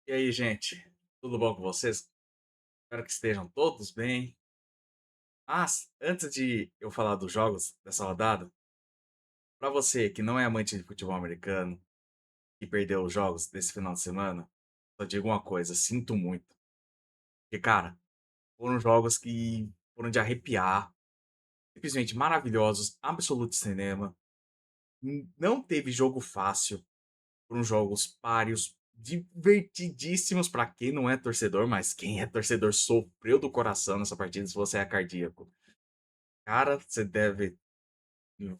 E aí, gente, tudo bom com vocês? Espero que estejam todos bem. Mas, antes de eu falar dos jogos dessa rodada, para você que não é amante de futebol americano e perdeu os jogos desse final de semana, só digo uma coisa, sinto muito. Porque, cara, foram jogos que foram de arrepiar, simplesmente maravilhosos, absoluto cinema. Não teve jogo fácil, foram jogos páreos, divertidíssimos para quem não é torcedor, mas quem é torcedor sofreu do coração nessa partida se você é cardíaco. Cara,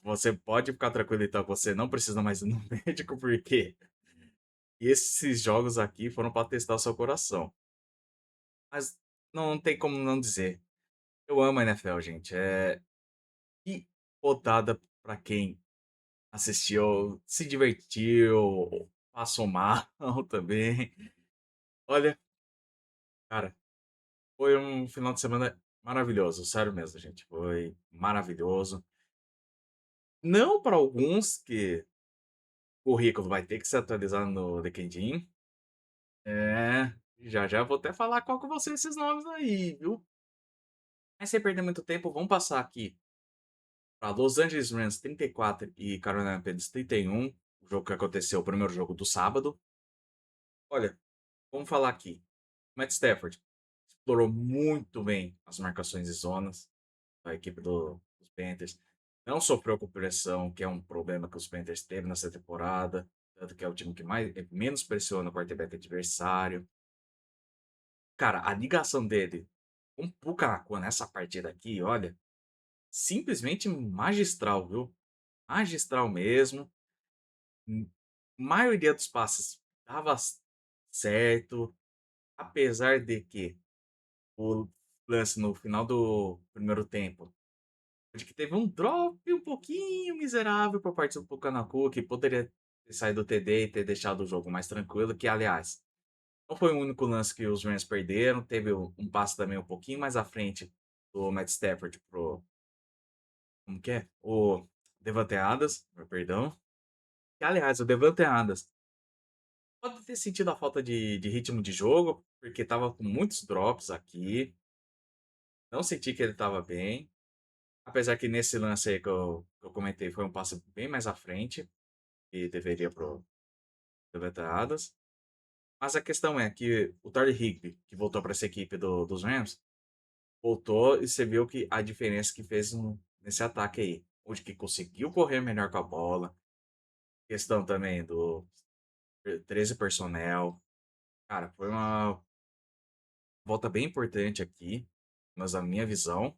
você pode ficar tranquilo então, que você não precisa mais ir no médico, porque esses jogos aqui foram para testar o seu coração. Mas não tem como não dizer, eu amo a NFL, gente, que rodada pra quem assistiu, se divertiu, passou mal também. Olha, cara, foi um final de semana maravilhoso, sério mesmo, gente, foi maravilhoso. Não para alguns que o currículo vai ter que se atualizar no LinkedIn. É, já já vou até falar qual que vão ser esses nomes aí, viu. Mas sem perder muito tempo, vamos passar aqui para Los Angeles Rams 34 e Carolina Panthers 31, o jogo que aconteceu, o primeiro jogo do sábado. Olha, vamos falar aqui, Matt Stafford explorou muito bem as marcações e zonas da equipe dos Panthers, não sofreu com pressão, que é um problema que os Panthers teve nessa temporada, tanto que é o time que menos pressiona o quarterback adversário. Cara, a ligação dele com o Puka Nacua nessa partida aqui, olha, simplesmente magistral, viu? Magistral mesmo. Hum, Maioria dos passes dava certo, apesar de que o lance no final do primeiro tempo, de que teve um drop um pouquinho miserável por parte do Puka Nacua, que poderia ter saído do TD e ter deixado o jogo mais tranquilo, que aliás, não foi o único lance que os Rams perderam, teve um passe também um pouquinho mais à frente do Matt Stafford pro, como que é? O Davante Adams, perdão. Que aliás, o Davante Adams pode ter sentido a falta de ritmo de jogo, porque tava com muitos drops aqui, não senti que ele tava bem, apesar que nesse lance aí que eu comentei foi um passe bem mais à frente, e deveria pro Davante Adams. Mas a questão é que o Tyler Higbee, que voltou para essa equipe dos Rams, voltou e você viu que a diferença que fez nesse ataque aí. Onde que conseguiu correr melhor com a bola. Questão também do 13 personnel. Cara, foi uma volta bem importante aqui, mas a minha visão.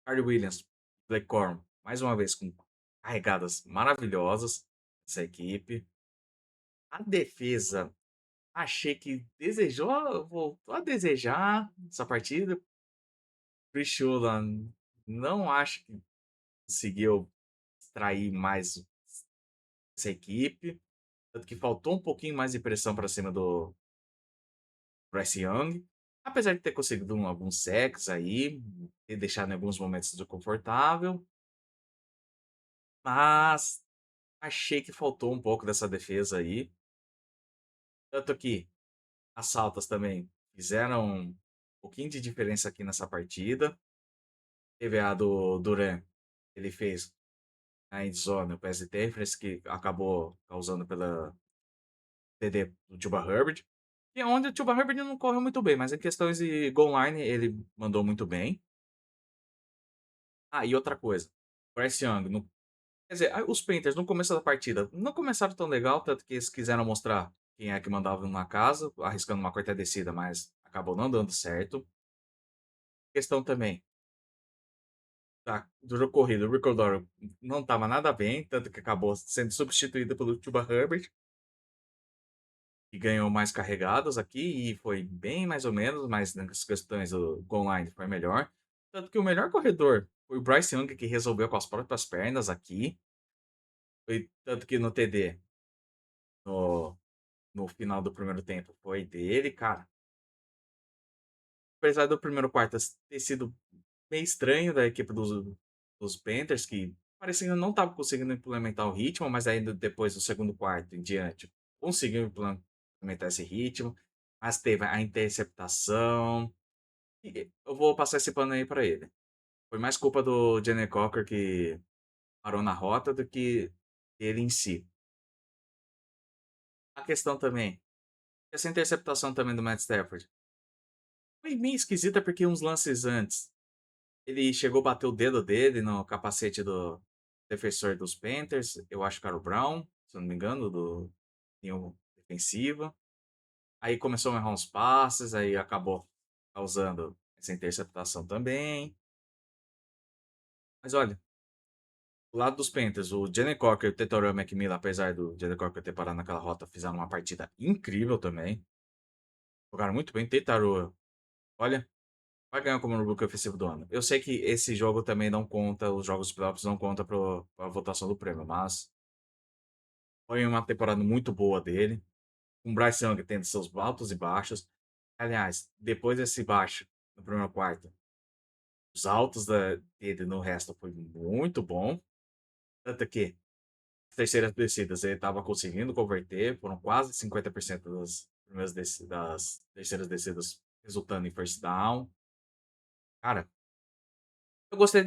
Hardy Williams, Blake Corum, mais uma vez com carregadas maravilhosas essa equipe. A defesa, achei que desejou, voltou a desejar essa partida. Prishula, não acho que conseguiu extrair mais essa equipe. Tanto que faltou um pouquinho mais de pressão para cima do Bryce Young. Apesar de ter conseguido alguns sacks aí, ter deixado em alguns momentos desconfortável. Mas achei que faltou um pouco dessa defesa aí. Tanto que as faltas também fizeram um pouquinho de diferença aqui nessa partida. Teve a do Duran, ele fez a endzone, o pass interference, que acabou causando pela TD do Chuba Hubbard. E é onde o Chuba Hubbard não correu muito bem, mas em questões de goal line ele mandou muito bem. Ah, e outra coisa, Bryce Young, quer dizer, os Panthers no começo da partida não começaram tão legal, tanto que eles quiseram mostrar quem é que mandava na casa, arriscando uma quarta descida, mas acabou não dando certo. Questão também do jogo corrido, o Rico Doro não estava nada bem, tanto que acabou sendo substituído pelo Chuba Hubbard, que ganhou mais carregadas aqui e foi bem mais ou menos, mas nas questões do goal line foi melhor. Tanto que o melhor corredor foi o Bryce Young, que resolveu com as próprias pernas aqui. Foi tanto que no TD, no, no final do primeiro tempo, foi dele, cara. Apesar do primeiro quarto ter sido meio estranho da equipe dos Panthers, que parecia que não estava conseguindo implementar o ritmo, mas ainda depois do segundo quarto em diante, conseguiu implementar esse ritmo. mas teve a interceptação, e eu vou passar esse pano aí pra ele. Foi mais culpa do Jalen Cocker que parou na rota do que ele em si. A questão também, essa interceptação também do Matt Stafford foi meio esquisita, porque uns lances antes, ele chegou a bater o dedo dele no capacete do defensor dos Panthers, eu acho que era o Brown, se eu não me engano, do linha defensiva. Aí começou a errar uns passes, aí acabou causando essa interceptação também. Mas olha, do lado dos Panthers, o Jalen Cocker e o Tetairoa McMillan, apesar do Jalen Cocker ter parado naquela rota, fizeram uma partida incrível também. Jogaram muito bem. Tetairoa, olha, vai ganhar como rookie ofensivo do ano. Eu sei que esse jogo também não conta, os jogos playoffs não conta para a votação do prêmio, mas foi uma temporada muito boa dele. Com o Bryce Young tendo seus altos e baixos. Aliás, depois desse baixo no primeiro quarto, os altos dele no resto foi muito bom. Tanto que as terceiras descidas ele estava conseguindo converter, foram quase 50% das terceiras descidas resultando em first down. Cara, eu gostei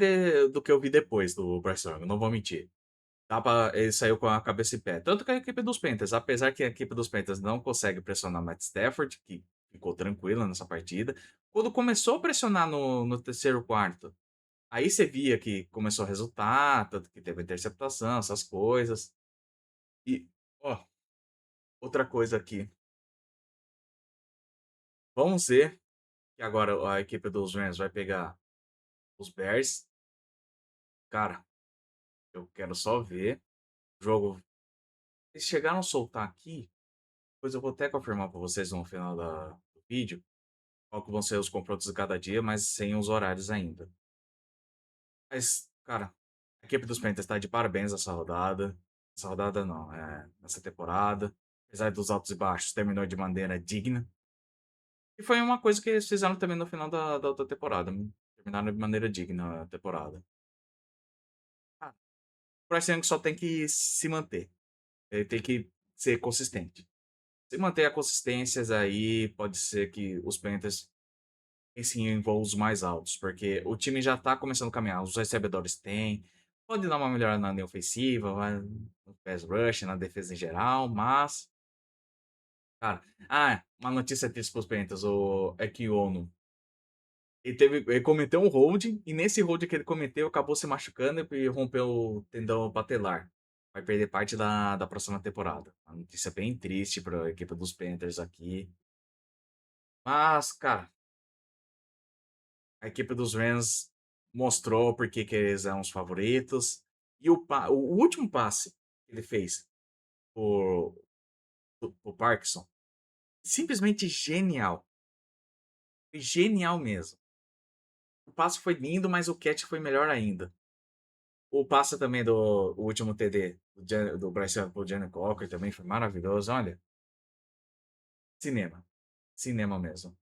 do que eu vi depois do Bryce Young, não vou mentir. Ele saiu com a cabeça em pé. Tanto que a equipe dos Panthers, apesar que a equipe dos Panthers não consegue pressionar Matt Stafford, que ficou tranquila nessa partida, quando começou a pressionar no terceiro quarto, aí você via que começou a resultar, tanto que teve interceptação, essas coisas. E, ó, outra coisa aqui. Vamos ver que agora a equipe dos Rams vai pegar os Bears. Cara, eu quero só ver o jogo. Eles chegaram a soltar aqui, depois eu vou até confirmar para vocês no final do vídeo qual que vão ser os confrontos de cada dia, mas sem os horários ainda. Mas, cara, a equipe dos Panthers tá de parabéns essa rodada. Essa rodada não, nessa temporada. Apesar dos altos e baixos, terminou de maneira digna. E foi uma coisa que eles fizeram também no final da outra temporada. Terminaram de maneira digna a temporada. Ah, o Bryce Young só tem que se manter. Ele tem que ser consistente. Se manter a consistência, aí pode ser que os Panthers pensem em voos mais altos, porque o time já tá começando a caminhar. Os recebedores têm. Pode dar uma melhorada na linha ofensiva, no pass rush, na defesa em geral, mas. Cara, uma notícia triste pros Panthers: o Ekiono. Ele cometeu um holding, e nesse holding que ele cometeu, acabou se machucando e rompeu o tendão patelar. Vai perder parte da próxima temporada. Uma notícia bem triste para a equipe dos Panthers aqui. Mas, cara, a equipe dos Rams mostrou porque que eles são os favoritos. E o último passe que ele fez por, por Parkinson, simplesmente genial. Foi genial mesmo. O passe foi lindo, mas o catch foi melhor ainda. O passe também do o último TD do Bryce Young pro Johnny Cocker também foi maravilhoso. Olha, cinema. Cinema mesmo.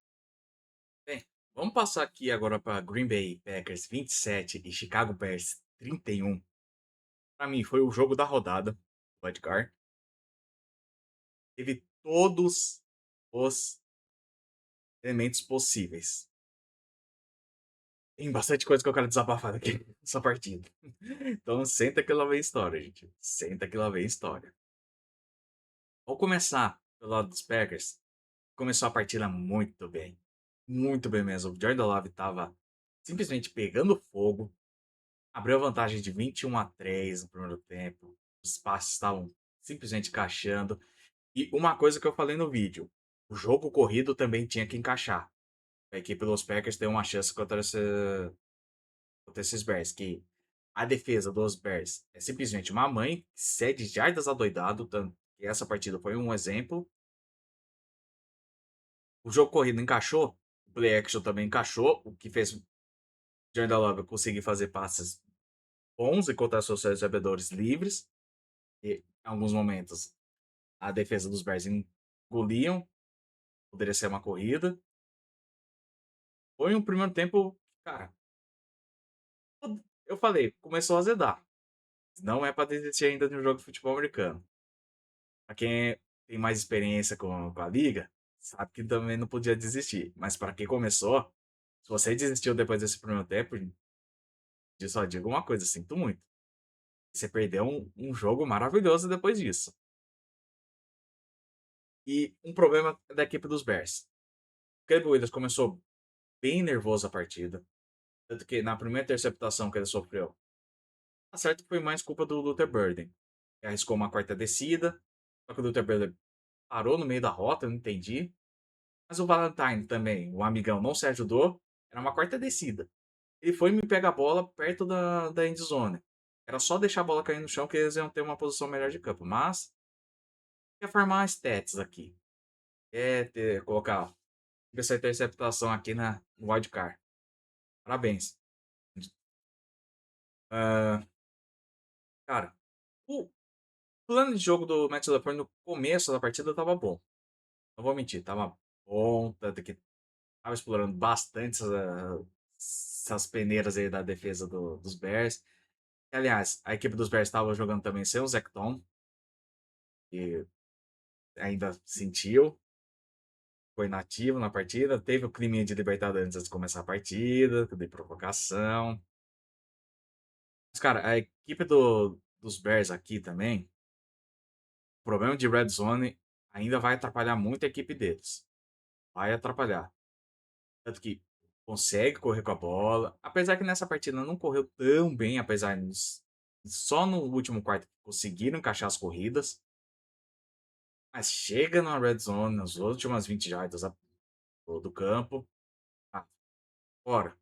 Bem, vamos passar aqui agora para Green Bay Packers 27 e Chicago Bears 31. Para mim, foi o jogo da rodada. O Edgar teve todos os elementos possíveis. Tem bastante coisa que eu quero desabafar aqui nessa partida. Então, senta que lá vem história, gente. Senta que lá vem história. Vamos começar pelo lado dos Packers. Começou a partida muito bem. Muito bem mesmo. O Jordan Love estava simplesmente pegando fogo. Abriu a vantagem de 21-3 no primeiro tempo. Os passes estavam simplesmente encaixando. E uma coisa que eu falei no vídeo: o jogo corrido também tinha que encaixar. A equipe dos Packers tem uma chance contra esses Bears, que a defesa dos Bears é simplesmente uma mãe que cede jardas adoidado, tanto que essa partida foi um exemplo. O jogo corrido encaixou, o play action também encaixou, o que fez o Jordan Love conseguir fazer passes bons e encontrar seus recebedores livres. E, em alguns momentos, a defesa dos Bears engoliam, poderia ser uma corrida. Foi um primeiro tempo, cara, eu falei, começou a azedar. Não é para desistir ainda de um jogo de futebol americano. Para quem tem mais experiência com a liga, sabe que também não podia desistir. Mas para quem começou, se você desistiu depois desse primeiro tempo, eu só digo uma coisa, sinto muito. Você perdeu um jogo maravilhoso depois disso. E um problema da equipe dos Bears. O Caleb Williams começou bem nervoso a partida. Tanto que na primeira interceptação que ele sofreu, tá certo que foi mais culpa do Luther Burden. Que arriscou uma quarta descida. Só que o Luther Burden parou no meio da rota, eu não entendi. Mas o Valentine também, o amigão, não se ajudou. Era uma quarta descida. Ele foi me pegar a bola perto da endzone. Era só deixar a bola cair no chão que eles iam ter uma posição melhor de campo. Mas, quer farmar stats aqui. Colocar essa interceptação aqui no wildcard. Parabéns. Ah, cara, o plano de jogo do Matt LaFleur no começo da partida tava bom. Não vou mentir, tava bom. Tanto que tava explorando bastante essas peneiras aí da defesa dos Bears. Aliás, a equipe dos Bears estava jogando também sem o Zecton, que ainda sentiu, foi inativo na partida. Teve o clima de Libertadores antes de começar a partida, de provocação. Mas, cara, a equipe dos Bears aqui também, o problema de Red Zone ainda vai atrapalhar muito a equipe deles. Vai atrapalhar. Tanto que consegue correr com a bola. Apesar que nessa partida não correu tão bem, apesar de só no último quarto conseguiram encaixar as corridas. Mas chega na red zone, nas últimas 20 jardas do campo. Ah, ora,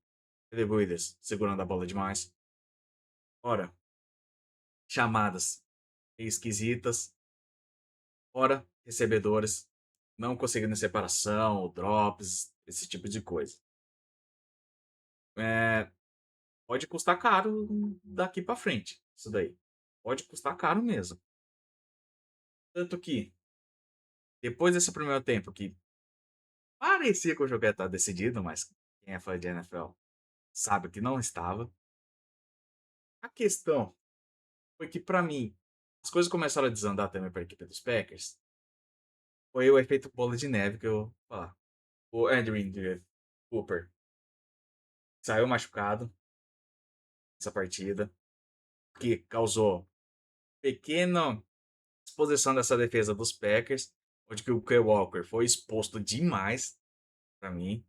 Caleb Williams segurando a bola demais. Ora, chamadas meio esquisitas. Ora, recebedores não conseguindo separação, drops, esse tipo de coisa. É, pode custar caro daqui pra frente, isso daí. Pode custar caro mesmo. Tanto que, depois desse primeiro tempo, que parecia que o jogo ia estar decidido, mas quem é fã de NFL sabe que não estava. A questão foi que, pra mim, as coisas começaram a desandar também para a equipe dos Packers. Foi o efeito bola de neve que eu vou falar. O Adrian Cooper saiu machucado nessa partida, que causou pequena exposição dessa defesa dos Packers, onde que o Kyle Walker foi exposto demais para mim,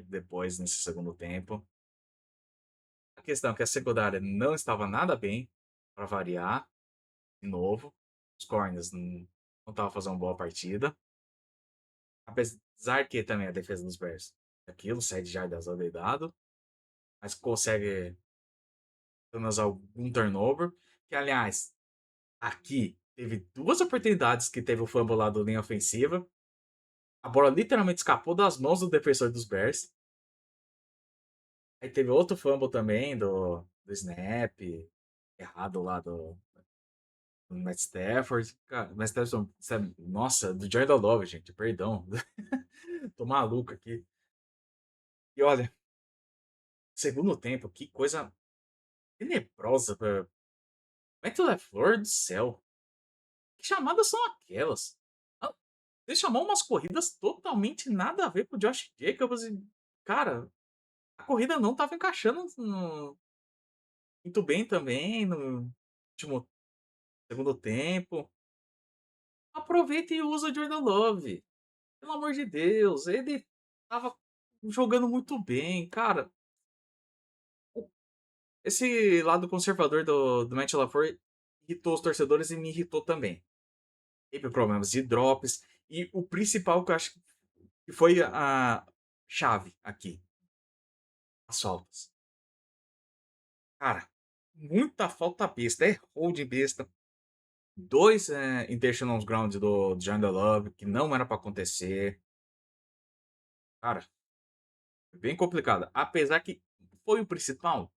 depois nesse segundo tempo. A questão é que a secundária não estava nada bem, para variar, de novo. Os corners não estavam fazendo uma boa partida. Apesar que também a defesa dos Bears é aquilo, 7 jardas ao deitado, mas consegue apenas algum turnover. Que, aliás, aqui teve duas oportunidades que teve o fumble lá do linha ofensiva. A bola literalmente escapou das mãos do defensor dos Bears. Aí teve outro fumble também do snap, errado lá do Matt Stafford. Cara, Matt Stafford, nossa, do Jordan Love, gente, perdão. Tô maluco aqui. E olha, segundo tempo, que coisa tenebrosa. Matt LaFleur do céu. Que chamadas são aquelas? Ah, ele chamou umas corridas totalmente nada a ver com o Josh Jacobs e, cara, a corrida não tava encaixando muito bem também no último segundo tempo. Aproveita e usa o Jordan Love. Pelo amor de Deus, ele tava jogando muito bem, cara. Esse lado conservador do Matt LaFleur irritou os torcedores e me irritou também. Teve problemas de drops e o principal que eu acho que foi a chave aqui, as faltas. Cara, muita falta besta, é hold besta. Dois intentional ground do Jungle Love que não era pra acontecer. Cara, bem complicado. Apesar que foi o principal,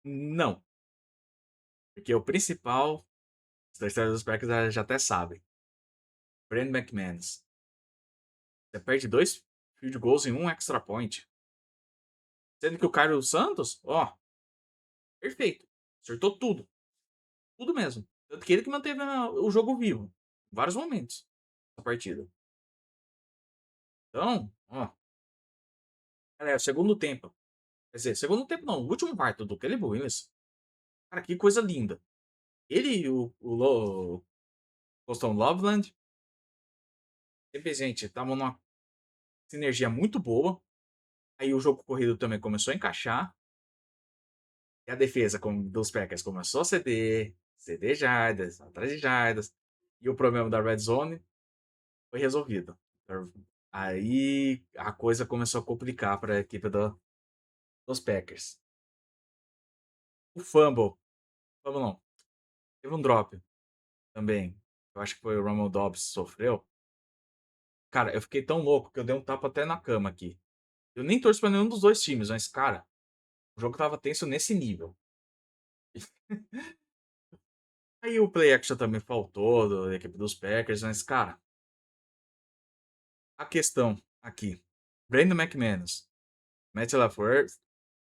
não. Porque o principal, os torcedores dos Packers já até sabem. Brandon McManus. Você perde dois field goals em um extra point. Sendo que o Cairo Santos, ó, perfeito. Acertou tudo. Tudo mesmo. Tanto que ele que manteve o jogo vivo. Em vários momentos da partida. Então, ó, cara, é o segundo tempo. Quer dizer, segundo tempo não, o último quarto do Caleb Williams. Cara, que coisa linda. Ele e o Boston Loveland, simplesmente estavam numa sinergia muito boa. Aí o jogo corrido também começou a encaixar. E a defesa dos Packers começou a ceder jardas, atrás de jardas. E o problema da Red Zone foi resolvido. Aí a coisa começou a complicar para a equipe dos Packers. O fumble não, teve um drop também. Eu acho que foi o Romeo Dobbs que sofreu. Cara, eu fiquei tão louco que eu dei um tapa até na cama aqui. Eu nem torço pra nenhum dos dois times, mas, cara, o jogo tava tenso nesse nível. Aí o play action também faltou da equipe dos Packers, mas, cara, a questão aqui. Brandon McManus, Matt LaFleur.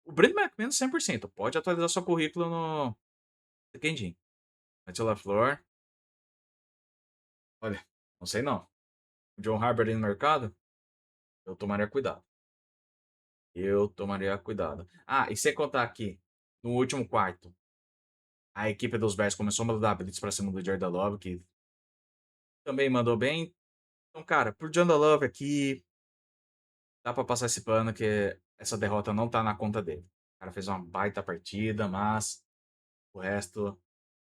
O Brandon McManus 100%. Pode atualizar seu currículo no LinkedIn. Matt LaFleur. Olha, não sei não. O John Harbaugh ali no mercado, eu tomaria cuidado. Eu tomaria cuidado. Ah, e sem contar aqui, no último quarto, a equipe dos Bears começou a mandar blitz pra cima do Jordan Love, que também mandou bem. Então, cara, por Jordan Love aqui, dá pra passar esse pano que essa derrota não tá na conta dele. O cara fez uma baita partida, mas o resto,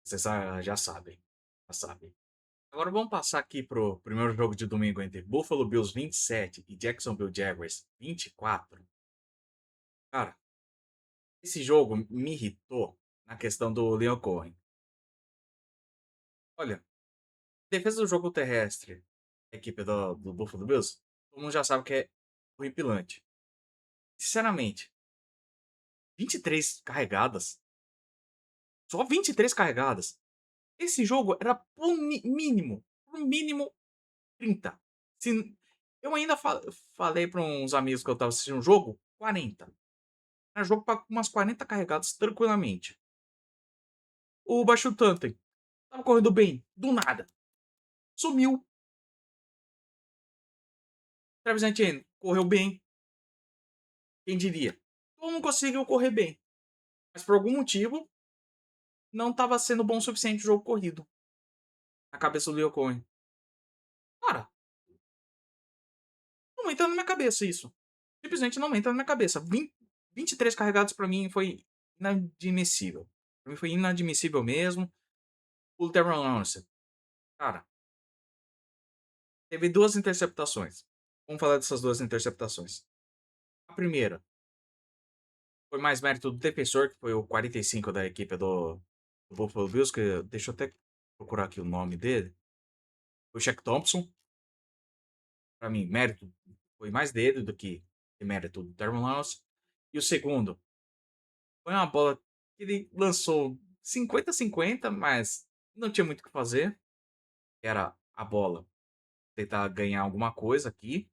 vocês já sabem. Já sabem. Agora vamos passar aqui pro primeiro jogo de domingo entre Buffalo Bills 27 e Jacksonville Jaguars 24. Cara, esse jogo me irritou na questão do Leon Cohen. Olha, defesa do jogo terrestre, a equipe do Buffalo Bills, todo mundo já sabe que é horripilante. Sinceramente, 23 carregadas. Só 23 carregadas. Esse jogo era por mínimo 30. Se, eu ainda falei para uns amigos que eu tava assistindo um jogo, 40. Era jogo para umas 40 carregadas tranquilamente. O Baixo Tanten tava correndo bem, do nada. Sumiu. Travis Etienne correu bem, quem diria? Todo mundo conseguiu correr bem. Mas por algum motivo, não estava sendo bom o suficiente o jogo corrido. Na cabeça do Leo Cohen. Cara, não entra na minha cabeça isso. Simplesmente não entra na minha cabeça. 23 carregados pra mim foi inadmissível. Pra mim foi inadmissível mesmo. O Trevor Lawrence, cara, teve duas interceptações. Vamos falar dessas duas interceptações. A primeira foi mais mérito do defensor, que foi o 45 da equipe do Buffalo Bills, que deixa eu até procurar aqui o nome dele. Foi o Shaq Thompson. Pra mim, mérito foi mais dele do que mérito do Trevor Lawrence. E o segundo foi uma bola que ele lançou 50-50, mas não tinha muito o que fazer. Era a bola tentar ganhar alguma coisa aqui.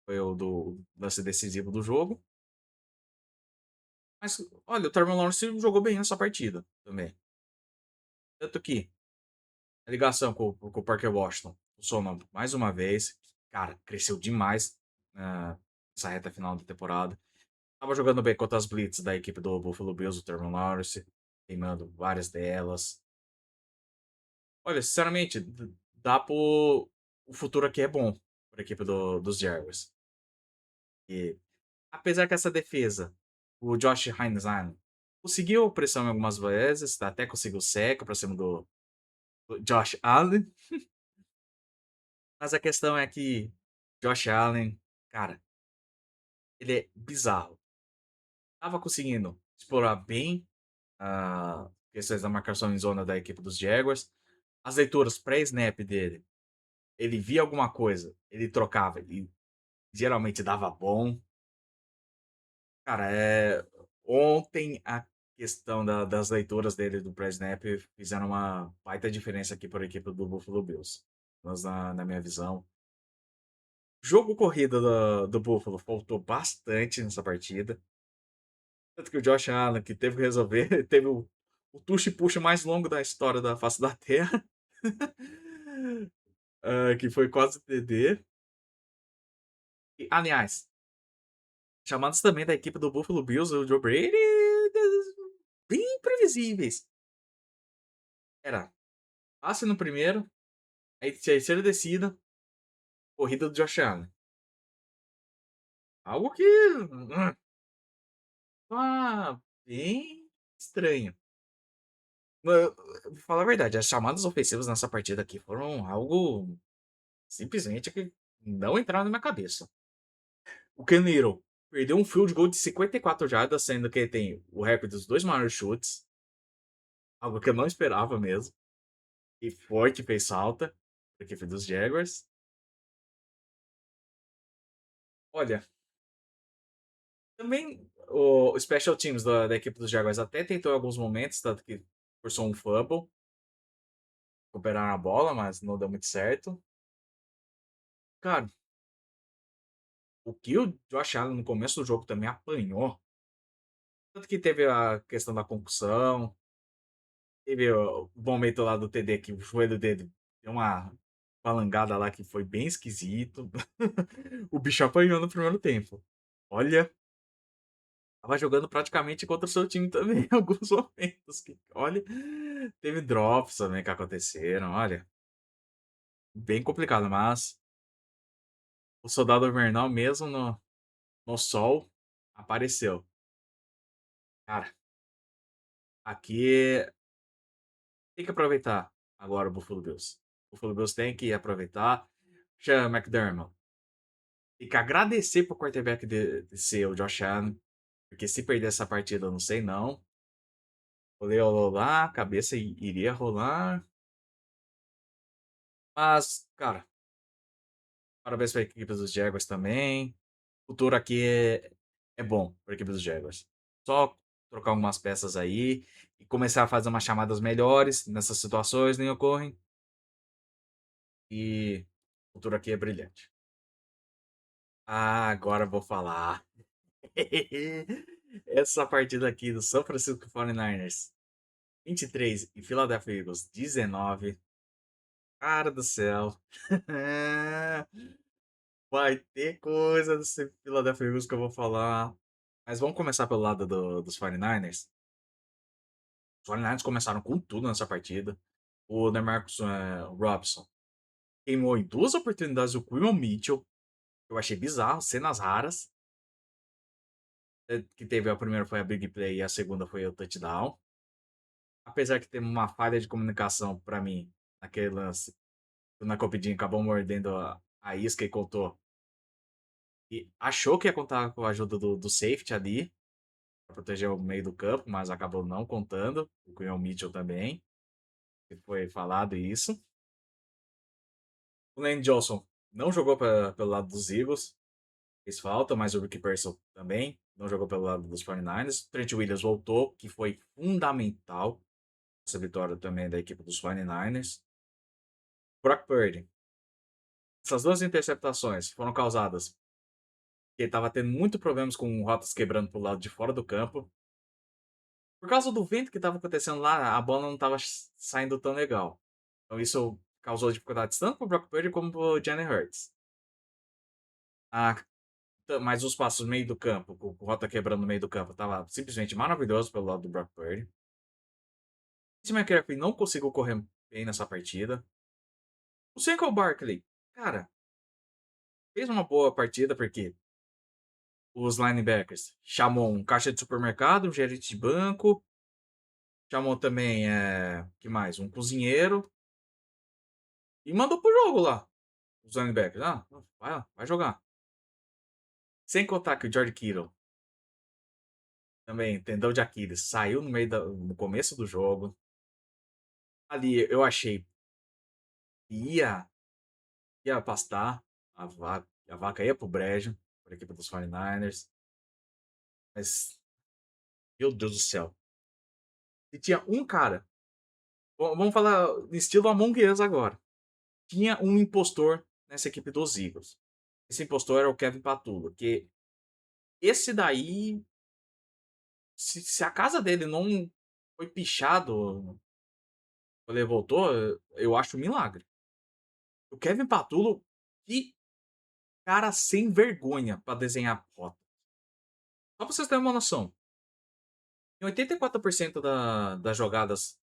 Foi o do lance decisivo do jogo. Mas, olha, o Trevor Lawrence jogou bem nessa partida também. Tanto que a ligação com o Parker Washington funcionou mais uma vez. Cara, cresceu demais nessa reta final da temporada. Tava jogando bem contra as blitz da equipe do Buffalo Bills, o Trevor Lawrence, queimando várias delas. Olha, sinceramente, dá pro... O futuro aqui é bom para a equipe dos Jaguars. E, apesar que essa defesa, o Josh Hines conseguiu pressão em algumas vezes, até conseguiu seca para cima do Josh Allen. Mas a questão é que Josh Allen, cara, ele é bizarro. Tava conseguindo explorar bem as questões da marcação em zona da equipe dos Jaguars. As leituras pré-snap dele, ele via alguma coisa, ele trocava e geralmente dava bom. Cara, ontem a questão das leituras dele do pré-snap fizeram uma baita diferença aqui para a equipe do Buffalo Bills. Mas na minha visão. Jogo corrida do Buffalo faltou bastante nessa partida. Tanto que o Josh Allen, que teve que resolver, teve o tuxa e puxa mais longo da história da face da Terra. Que foi quase TD. Aliás, chamados também da equipe do Buffalo Bills, o Joe Brady, bem previsíveis. Era passe no primeiro, aí terceira descida, corrida do Josh Allen. Algo que bem estranho. Vou falar a verdade, as chamadas ofensivas nessa partida aqui foram algo simplesmente que não entraram na minha cabeça. O Ken Little perdeu um field goal de 54 jardas, sendo que ele tem o recorde dos dois maiores chutes, algo que eu não esperava mesmo. E foi que fez falta para a equipe dos Jaguars. Olha, também o Special Teams da equipe dos Jaguars até tentou em alguns momentos, tanto que forçou um fumble, recuperaram a bola, mas não deu muito certo. Cara, o que o Josh Allen no começo do jogo também apanhou, tanto que teve a questão da concussão, teve o momento lá do TD que o joelho dele deu uma palangada lá que foi bem esquisito. O bicho apanhou no primeiro tempo. Olha, tava jogando praticamente contra o seu time também em alguns momentos. Olha, teve drops também que aconteceram. Olha, bem complicado, mas o soldado invernal mesmo no sol apareceu. Cara, aqui tem que aproveitar agora o Buffalo Bills. O Buffalo Bills tem que aproveitar. Sean McDermott tem que agradecer pro quarterback de ser o Josh Allen, porque se perder essa partida, eu não sei não. Olê, olá, a cabeça iria rolar. Mas, cara, parabéns pra equipe dos Jaguars também. O futuro aqui é bom pra equipe dos Jaguars. Só trocar algumas peças aí e começar a fazer umas chamadas melhores nessas situações, nem ocorrem. E o futuro aqui é brilhante. Ah, agora eu vou falar. Essa partida aqui do São Francisco 49ers 23 e Philadelphia Eagles 19. Cara do céu. Vai ter coisa desse Philadelphia Eagles que eu vou falar. Mas vamos começar pelo lado dos 49ers. Os 49ers começaram com tudo nessa partida. O DeMarcus Robinson queimou em duas oportunidades o Quimon Mitchell. Eu achei bizarro, cenas raras. Que teve a primeira foi a big play e a segunda foi o touchdown. Apesar que teve uma falha de comunicação para mim naquele lance. O Nakopidin acabou mordendo a isca e contou. E achou que ia contar com a ajuda do safety ali para proteger o meio do campo, mas acabou não contando. O Quinton Mitchell também. Foi falado isso. O Lane Johnson não jogou pelo lado dos Eagles. Fez falta, mas o Ricky Pearsall também não jogou pelo lado dos 49ers. O Trent Williams voltou, que foi fundamental essa vitória também da equipe dos 49ers. Brock Purdy. Essas duas interceptações foram causadas porque ele estava tendo muito problemas com rotas quebrando para o lado de fora do campo. Por causa do vento que estava acontecendo lá, a bola não estava saindo tão legal. Então isso causou dificuldades tanto para o Brock Purdy como para o Jalen Hurts. Ah, mas os passos no meio do campo, com rota quebrando no meio do campo, estava simplesmente maravilhoso pelo lado do Brock Purdy. Esse McCaffrey não conseguiu correr bem nessa partida. O Saquon Barkley, cara, fez uma boa partida porque os linebackers chamou um caixa de supermercado, um gerente de banco, chamou também, que mais? Um cozinheiro e mandou pro jogo lá. Os linebackers. Ah, vai lá, vai jogar. Sem contar que o George Kittle também, tendão de Aquiles, saiu no começo do jogo. Ali eu achei que ia pastar a vaca ia pro brejo, para a equipe dos 49ers. Mas, meu Deus do céu. E tinha um cara, vamos falar estilo Among Us agora. Tinha um impostor nessa equipe dos Eagles. Esse impostor era o Kevin Patullo, que esse daí, se a casa dele não foi pichado quando ele voltou, eu acho um milagre. O Kevin Patullo, que Cara sem vergonha pra desenhar rota. Só pra vocês terem uma noção, em 84% das jogadas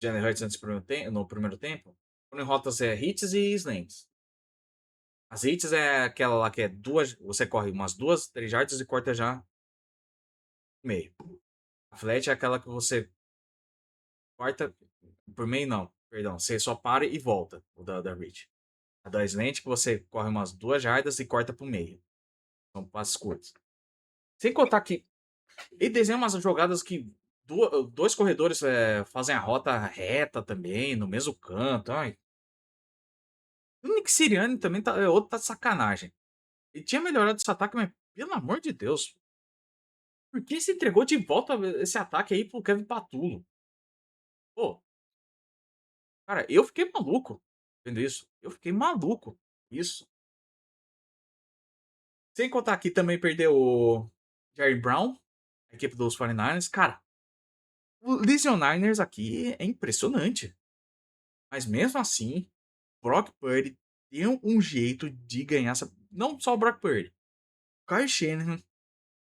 de Jalen Hurts no primeiro tempo, foram em rotas hits e slants. As hits é aquela lá que é duas, você corre umas 2, 3 jardas e corta já no meio. A flat é aquela que você corta por meio, não, perdão, você só para e volta, o da reach. A da slant que você corre umas 2 jardas e corta pro meio. São passos curtos. Sem contar que ele desenha umas jogadas que dois corredores fazem a rota reta também, no mesmo canto. Ai. O Nick Sirianni também é outro tá de sacanagem. Ele tinha melhorado esse ataque, mas pelo amor de Deus. Por que se entregou de volta esse ataque aí pro Kevin Patulo? Pô, cara, eu fiquei maluco vendo isso. Eu fiquei maluco. Isso. Sem contar que também perdeu o Jerry Brown, a equipe dos 49ers. Cara, o Legionnaires aqui é impressionante. Mas mesmo assim, Brock Purdy deu um jeito de ganhar essa. Não só o Brock Purdy. O Kyle Shanahan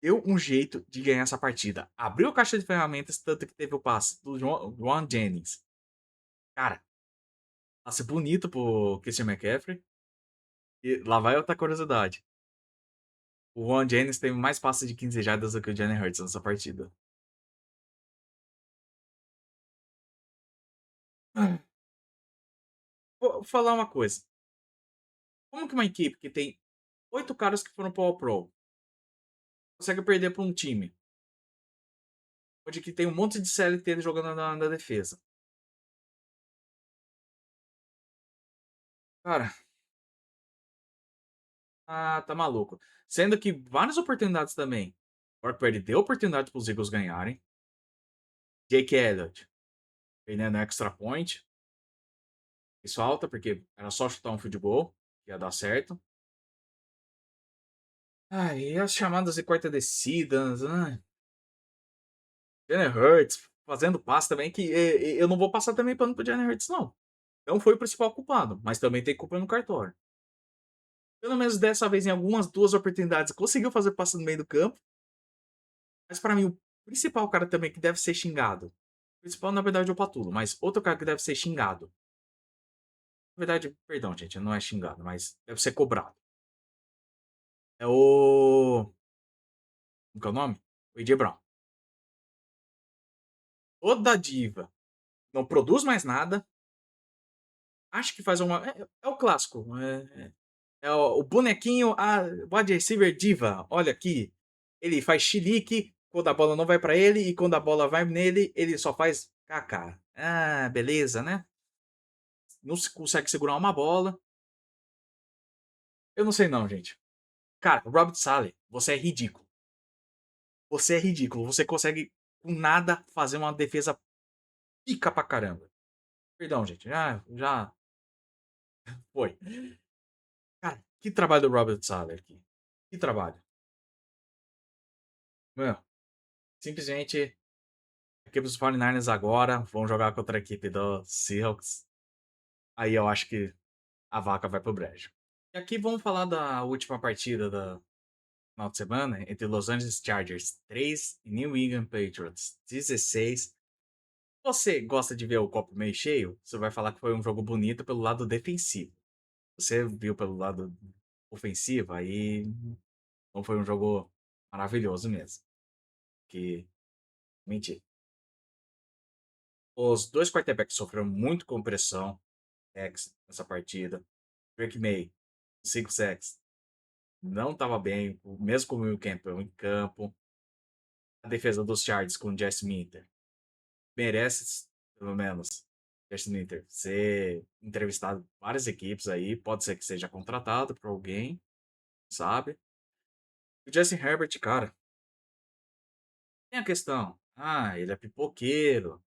deu um jeito de ganhar essa partida. Abriu a caixa de ferramentas, tanto que teve o passe do Ron Jennings. Cara, passe bonito pro Christian McCaffrey. E lá vai outra curiosidade. O Ron Jennings teve mais passes de 15 jardas do que o Jalen Hurts nessa partida. Vou falar uma coisa. Como que uma equipe que tem 8 caras que foram pro All-Pro consegue perder pra um time onde que tem um monte de CLT jogando na defesa? Cara, tá maluco. Sendo que várias oportunidades também. O Brock Purdy deu oportunidade para os Eagles ganharem. Jake Elliott perdendo extra point. Fez falta, porque era só chutar um field goal. Que ia dar certo. E as chamadas de quarta descidas. Jalen Hurts fazendo passe também. Que eu não vou passar também pano pro Jalen Hurts, não. Não foi o principal culpado, mas também tem culpa no cartório. Pelo menos dessa vez, em algumas duas oportunidades, conseguiu fazer passe no meio do campo. Mas para mim, o principal cara também que deve ser xingado. O principal, na verdade, é o Patulo, mas outro cara que deve ser xingado. Na verdade, perdão, gente, não é xingado, mas deve ser cobrado. É o. Como que é o nome? O AJ Brown. Toda diva. Não produz mais nada. Acho que faz uma. É o clássico. É o bonequinho, a wide receiver diva. Olha aqui. Ele faz chilique quando a bola não vai pra ele e quando a bola vai nele, ele só faz kaká. Beleza, né? Não se consegue segurar uma bola. Eu não sei não, gente. Cara, Robert Saleh, você é ridículo. Você é ridículo. Você consegue com nada fazer uma defesa pica pra caramba. Perdão, gente. Já foi. Cara, que trabalho do Robert Saleh aqui. Que trabalho. Meu, simplesmente a equipe dos 49ers agora vão jogar contra a equipe do Seahawks. Aí eu acho que a vaca vai pro brejo. E aqui vamos falar da última partida da final de semana entre Los Angeles Chargers 3 e New England Patriots 16. Você gosta de ver o copo meio cheio? Você vai falar que foi um jogo bonito pelo lado defensivo. Você viu pelo lado ofensivo, aí não foi um jogo maravilhoso mesmo. Que mentira. Os dois quarterbacks sofreram muito com pressão nessa partida. Drake May, 5 sacks, não estava bem, mesmo com o Will Campbell em campo. A defesa dos Chargers com o Jesse Minter merece, pelo menos, Jesse Minter ser entrevistado por várias equipes aí. Pode ser que seja contratado por alguém, sabe? O Justin Herbert, cara, tem a questão. Ele é pipoqueiro.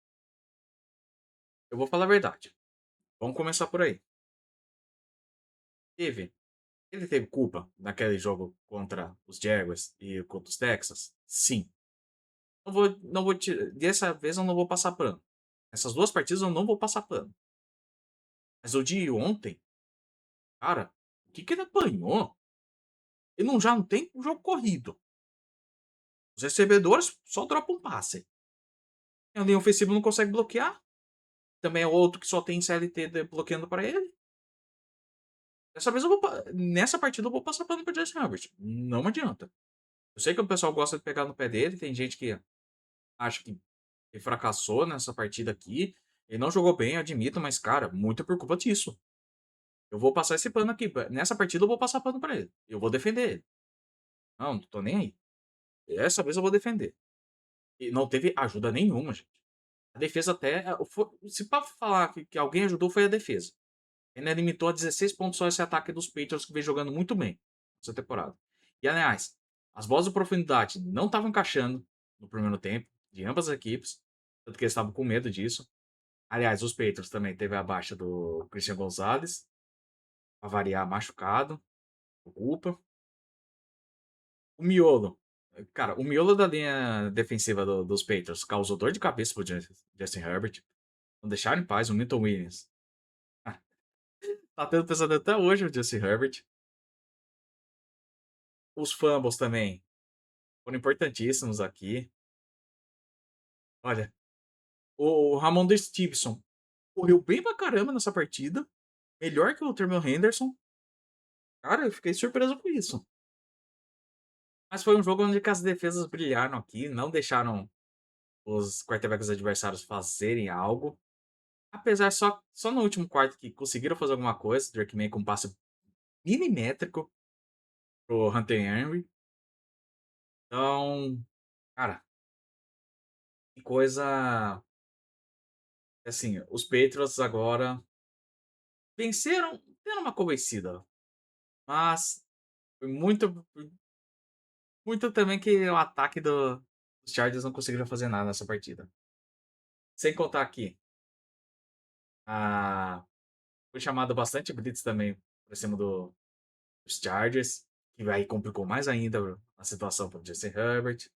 Eu vou falar a verdade. Vamos começar por aí. Teve. Ele teve culpa naquele jogo contra os Jaguars e contra os Texas? Sim. Dessa vez eu não vou passar pano. Essas duas partidas eu não vou passar pano. Mas o de ontem, cara, o que ele apanhou? E não já não tem o jogo corrido. Os recebedores só dropam um passe. E a linha ofensiva não consegue bloquear. Também é outro que só tem CLT bloqueando para ele. Dessa vez eu vou. Nessa partida eu vou passar pano pro Justin Herbert. Não adianta. Eu sei que o pessoal gosta de pegar no pé dele. Tem gente que acha que ele fracassou nessa partida aqui. Ele não jogou bem, admito, mas, cara, muito por culpa disso. Eu vou passar esse pano aqui. Nessa partida eu vou passar pano pra ele. Eu vou defender ele. Não tô nem aí. Dessa vez eu vou defender. E não teve ajuda nenhuma, gente. A defesa até. Se pra falar que alguém ajudou, foi a defesa. Ele limitou a 16 pontos só esse ataque dos Patriots, que vem jogando muito bem essa temporada. E, aliás, as bolas de profundidade não estavam encaixando no primeiro tempo, de ambas as equipes. Tanto que eles estavam com medo disso. Aliás, os Patriots também teve a baixa do Christian Gonzalez, para variar, machucado, por culpa. O miolo. Cara, o miolo da linha defensiva dos Patriots causou dor de cabeça pro Justin Herbert. Não deixaram em paz o Milton Williams. Tá tendo pesadelo até hoje o Justin Herbert. Os fumbles também foram importantíssimos aqui. Olha, o Ramondre Stevenson correu bem pra caramba nessa partida. Melhor que o Terrell Henderson. Cara, eu fiquei surpreso com isso. Mas foi um jogo onde as defesas brilharam aqui, não deixaram os quarterbacks adversários fazerem algo. Apesar só no último quarto que conseguiram fazer alguma coisa, Drake May com um passe milimétrico pro Hunter Henry. Então, cara, que coisa. Assim, os Patriots agora venceram, tendo uma convencida. Mas foi muito também que o ataque dos Chargers não conseguiram fazer nada nessa partida. Sem contar aqui, foi chamado bastante blitz também por cima dos Chargers, que aí complicou mais ainda a situação para o Justin Herbert.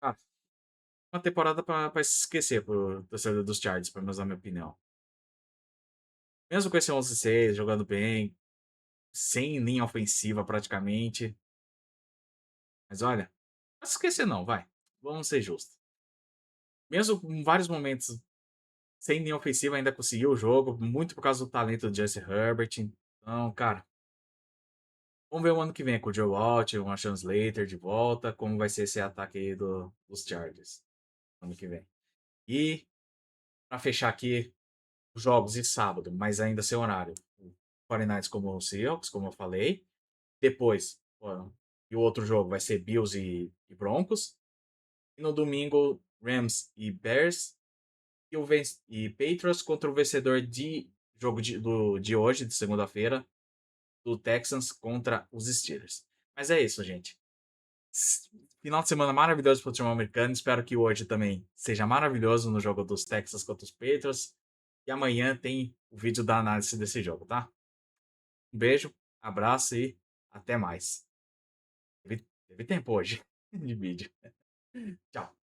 Ah, uma temporada para se esquecer pro torcedor dos Chargers, pelo menos na minha opinião. Mesmo com esse 11-6, jogando bem, sem linha ofensiva praticamente. Mas olha, não se esquecer não, vai. Vamos ser justos. Mesmo em vários momentos sem linha ofensiva, ainda conseguiu o jogo, muito por causa do talento do Justin Herbert. Então, cara, vamos ver o ano que vem com o Joe Watt, o Rashawn Slater de volta, como vai ser esse ataque aí dos Chargers ano que vem. E, pra fechar aqui, os jogos de sábado, mas ainda sem horário. O 49ers como o Seahawks, como eu falei. Depois, e o outro jogo vai ser Bills e Broncos. E no domingo, Rams e Bears. E Patriots contra o vencedor de jogo de hoje, de segunda-feira, do Texans contra os Steelers. Mas é isso, gente. Final de semana maravilhoso para o time americano. Espero que hoje também seja maravilhoso no jogo dos Texans contra os Patriots. E amanhã tem o vídeo da análise desse jogo, tá? Um beijo, abraço e até mais. Teve tempo hoje de vídeo. Tchau.